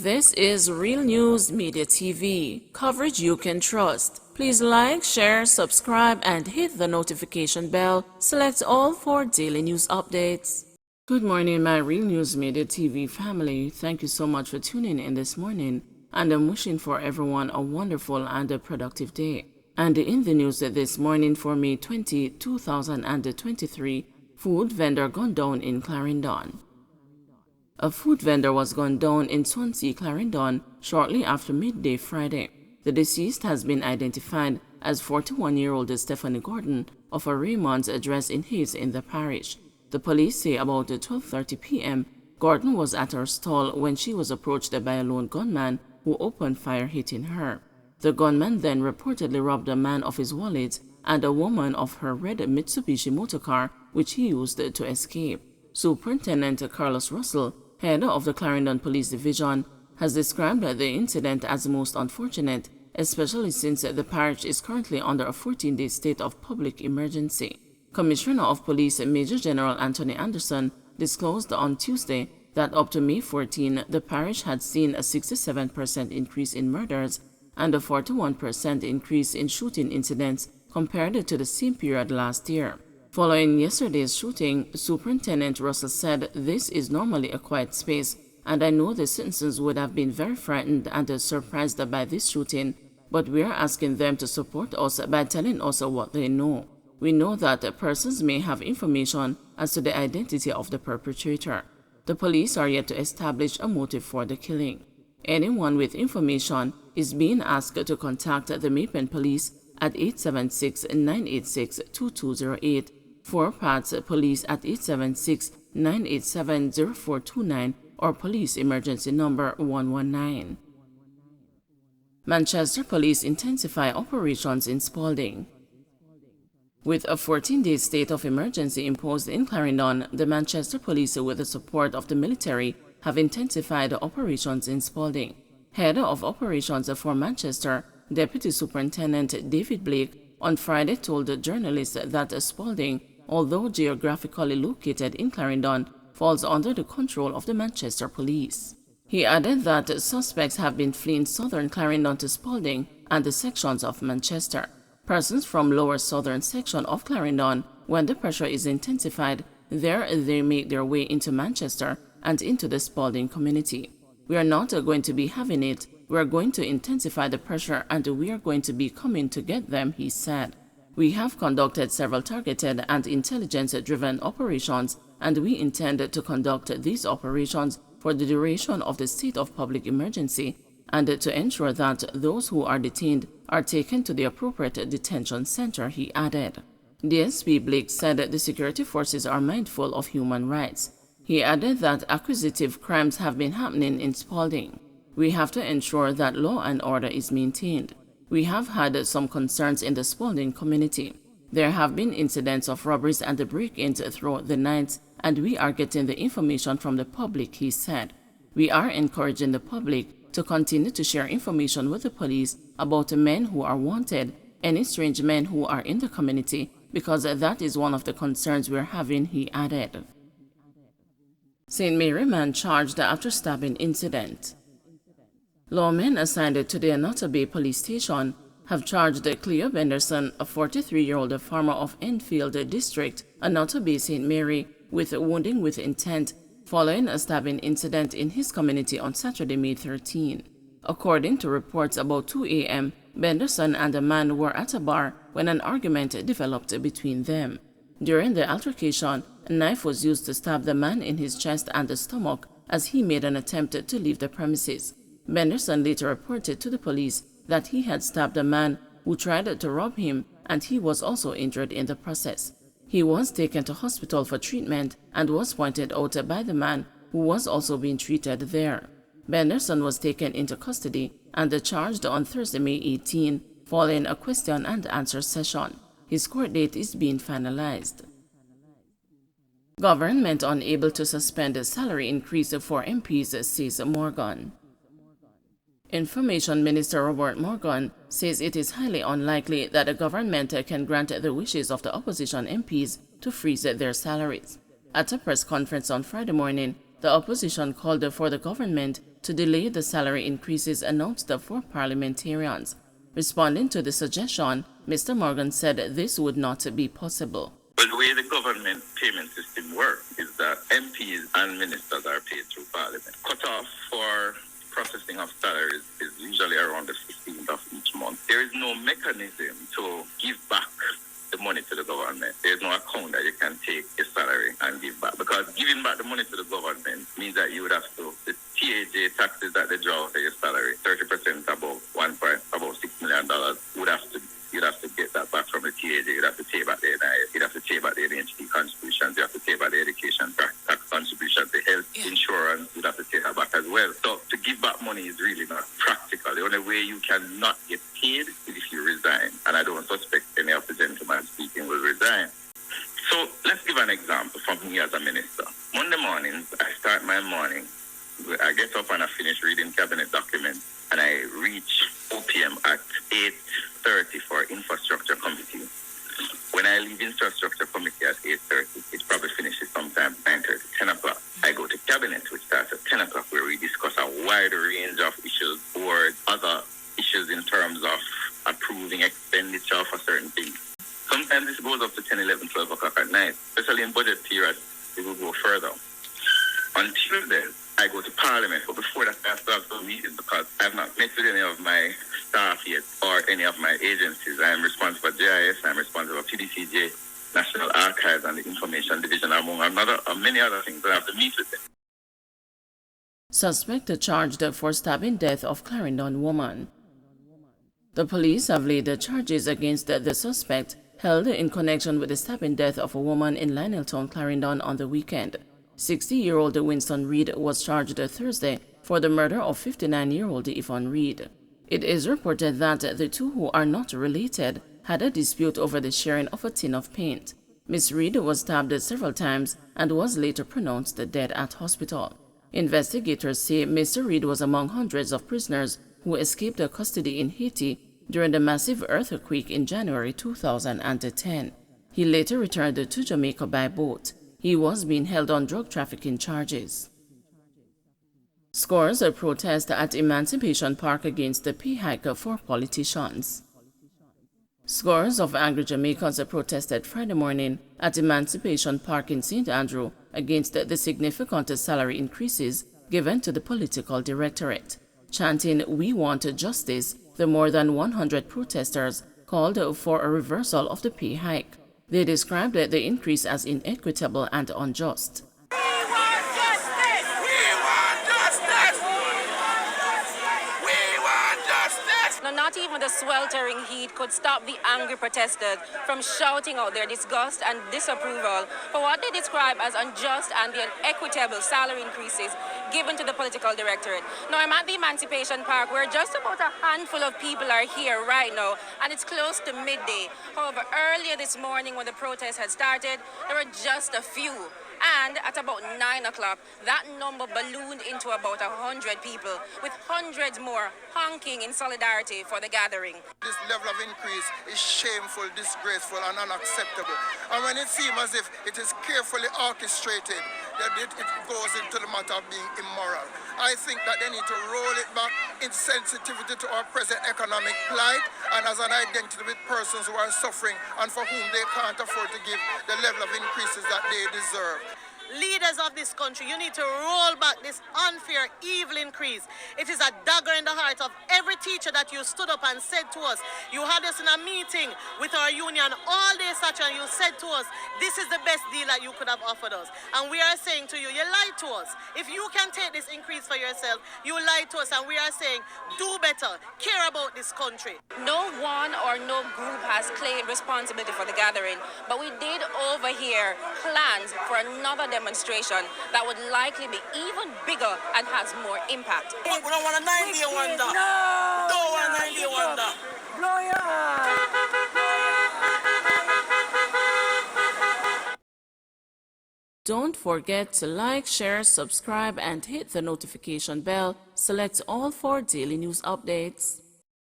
This is Real News Media TV, coverage you can trust. Please like, share, subscribe, and hit the notification bell. Select all for daily news updates. Good morning, my Real News Media TV family. Thank you so much for tuning in this morning, and I'm wishing for everyone a wonderful and a productive day. And in the news this morning for May 20, 2023, food vendor gunned down in Clarendon. A food vendor was gunned down in Swansea, Clarendon, shortly after midday Friday. The deceased has been identified as 41-year-old Stephanie Gordon of a Raymond's address in Hayes in the parish. The police say about 12:30 p.m., Gordon was at her stall when she was approached by a lone gunman who opened fire, hitting her. The gunman then reportedly robbed a man of his wallet and a woman of her red Mitsubishi motorcar, which he used to escape. Superintendent Carlos Russell, head of the Clarendon Police Division, has described the incident as most unfortunate, especially since the parish is currently under a 14-day state of public emergency. Commissioner of Police Major General Anthony Anderson disclosed on Tuesday that up to May 14, the parish had seen a 67% increase in murders and a 41% increase in shooting incidents compared to the same period last year. Following yesterday's shooting, Superintendent Russell said, "This is normally a quiet space, and I know the citizens would have been very frightened and surprised by this shooting, but we are asking them to support us by telling us what they know. We know that persons may have information as to the identity of the perpetrator. The police are yet to establish a motive for the killing. Anyone with information is being asked to contact the Mapen Police at 876-986-2208, Four Paths Police at 876-987-0429, or police emergency number 119. Manchester Police intensify operations in Spalding. With a 14-day state of emergency imposed in Clarendon, the Manchester Police, with the support of the military, have intensified operations in Spalding. Head of operations for Manchester, Deputy Superintendent David Blake, on Friday told journalists that Spalding, although geographically located in Clarendon, falls under the control of the Manchester Police. He added that suspects have been fleeing southern Clarendon to Spalding and the sections of Manchester. Persons from lower southern section of Clarendon, when the pressure is intensified, there they make their way into Manchester and into the Spalding community. We are not going to be having it. We are going to intensify the pressure and we are going to be coming to get them, he said. We have conducted several targeted and intelligence-driven operations, and we intend to conduct these operations for the duration of the state of public emergency and to ensure that those who are detained are taken to the appropriate detention center, he added. DSP Blake said the security forces are mindful of human rights. He added that acquisitive crimes have been happening in Spalding. We have to ensure that law and order is maintained. We have had some concerns in the Spalding community. There have been incidents of robberies and break-ins throughout the night, and we are getting the information from the public, he said. We are encouraging the public to continue to share information with the police about men who are wanted, any strange men who are in the community, because that is one of the concerns we're having, he added. St. Mary man charged after stabbing incident. Lawmen assigned to the Anota Bay Police Station have charged Cleo Benderson, a 43-year-old farmer of Enfield District, Anota Bay, St. Mary, with wounding with intent following a stabbing incident in his community on Saturday, May 13. According to reports, about 2 a.m., Benderson and a man were at a bar when an argument developed between them. During the altercation, a knife was used to stab the man in his chest and the stomach as he made an attempt to leave the premises. Benderson later reported to the police that he had stabbed a man who tried to rob him, and he was also injured in the process. He was taken to hospital for treatment and was pointed out by the man who was also being treated there. Benderson was taken into custody and charged on Thursday, May 18, following a question and answer session. His court date is being finalized. Government unable to suspend a salary increase for MPs, says Morgan. Information Minister Robert Morgan says it is highly unlikely that the government can grant the wishes of the opposition MPs to freeze their salaries. At a press conference on Friday morning, the opposition called for the government to delay the salary increases announced for parliamentarians. Responding to the suggestion, Mr. Morgan said this would not be possible. Well, the way the government payment system works is that MPs and ministers are paid through Parliament. Cut-off for processing of salaries is usually around the 15th of each month. There is no mechanism to give back the money to the government. There's no account that you can take a salary and give back, because giving back the money to the government means that you would have to, the TAJ taxes that they draw out of your salary, 30% above about $6 million, you'd have to get that back from the TAJ. You'd have to pay back the NIS. You'd have to pay back the NHT contributions. You have to pay back the education tax contributions, the health insurance. You'd have to pay that back as well. So to give back money is really not practical. The only way you cannot get paid is if you resign. And I don't suspect any of the gentlemen speaking will resign. So let's give an example from me as a minister. Monday mornings, I start my morning. I get up and I finish reading cabinet documents, and I reach OPM at 8:30 for infrastructure committee. When I leave infrastructure committee at 8:30, it probably finishes sometime 9:30, 10 o'clock. I go to cabinet, which starts at 10 o'clock, where we discuss a wide range of issues or other issues in terms of approving expenditure for certain things. Sometimes this goes up to 10, 11, 12 o'clock at night, especially in budget periods. It will go further. On Tuesday, I go to Parliament, but before that, I start some meetings because I've not met with any of my staff yet or any of my agencies. I am responsible for GIS, I'm responsible for PDCJ, National Archives, and the Information Division, among many other things, but I have to meet with them. Suspect charged for stabbing death of Clarendon woman. The police have laid the charges against the suspect held in connection with the stabbing death of a woman in Lioneltown, Clarendon on the weekend. 60-year-old Winston Reed was charged Thursday for the murder of 59-year-old Yvonne Reed. It is reported that the two, who are not related, had a dispute over the sharing of a tin of paint. Miss Reed was stabbed several times and was later pronounced dead at hospital. Investigators say Mr. Reed was among hundreds of prisoners who escaped custody in Haiti during the massive earthquake in January 2010. He later returned to Jamaica by boat. He was being held on drug trafficking charges. Scores protest at Emancipation Park against the pay hike for politicians. Scores of angry Jamaicans protested Friday morning at Emancipation Park in St. Andrew against the significant salary increases given to the political directorate. Chanting, "We want justice," the more than 100 protesters called for a reversal of the pay hike. They described the increase as inequitable and unjust. We want justice! We want justice! We want justice! Now, not even the sweltering heat could stop the angry protesters from shouting out their disgust and disapproval for what they describe as unjust and the inequitable salary increases given to the political directorate. Now, I'm at the Emancipation Park, where just about a handful of people are here right now, and it's close to midday. However, earlier this morning when the protest had started, there were just a few. And at about 9 o'clock, that number ballooned into about 100 people, with hundreds more honking in solidarity for the gathering. This level of increase is shameful, disgraceful, and unacceptable. And when it seems as if it is carefully orchestrated, that it goes into the matter of being immoral. I think that they need to roll it back in sensitivity to our present economic plight and as an identity with persons who are suffering and for whom they can't afford to give the level of increases that they deserve. Leaders of this country, you need to roll back this unfair, evil increase. It is a dagger in the heart of every teacher that you stood up and said to us. You had us in a meeting with our union all day, such, and you said to us, this is the best deal that you could have offered us. And we are saying to you, you lied to us. If you can take this increase for yourself, you lied to us, and we are saying, do better, care about this country. No one or no group has claimed responsibility for the gathering, but we did overhear plans for another demonstration that would likely be even bigger and has more impact. We don't want a 9-day wonder. No! Don't want a 9-day wonder. Blow your heart. Don't forget to like, share, subscribe, and hit the notification bell. Select all for daily news updates.